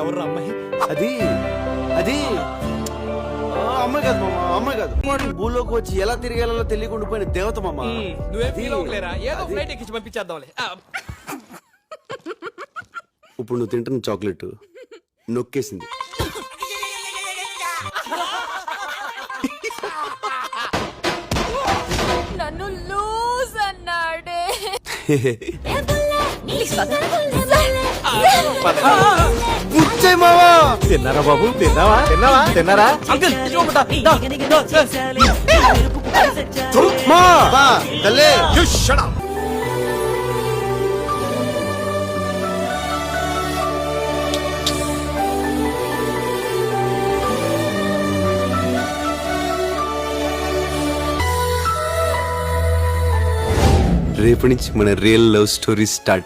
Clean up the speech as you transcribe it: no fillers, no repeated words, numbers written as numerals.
ఎవరు అమ్మాయి? అది అది అమ్మాయి కాదు మామ, అమ్మాయి కాదు. వాడు భూలోకి వచ్చి ఎలా తిరిగేలా తెలియకుండా పోయిన దేవత మామ. నువ్వేం అది- ఫీల్ అవ్వలేరా? ఏదో ఫ్లైట్ ఎక్కించి పంపించేద్దాంలే. ఇప్పుడు నువ్వు తింటున్న చాక్లెట్ నొక్కేసింది. నన్ను లూజ్ అన్నాడే. బుచ్చయ్ మావా. తిన్నారా బాబు? తిన్నావా తిన్నావా తిన్నారా? అంకుల్ మా బా తల్లే. రేపటి నుంచి మన రియల్ లవ్ స్టోరీ స్టార్ట్.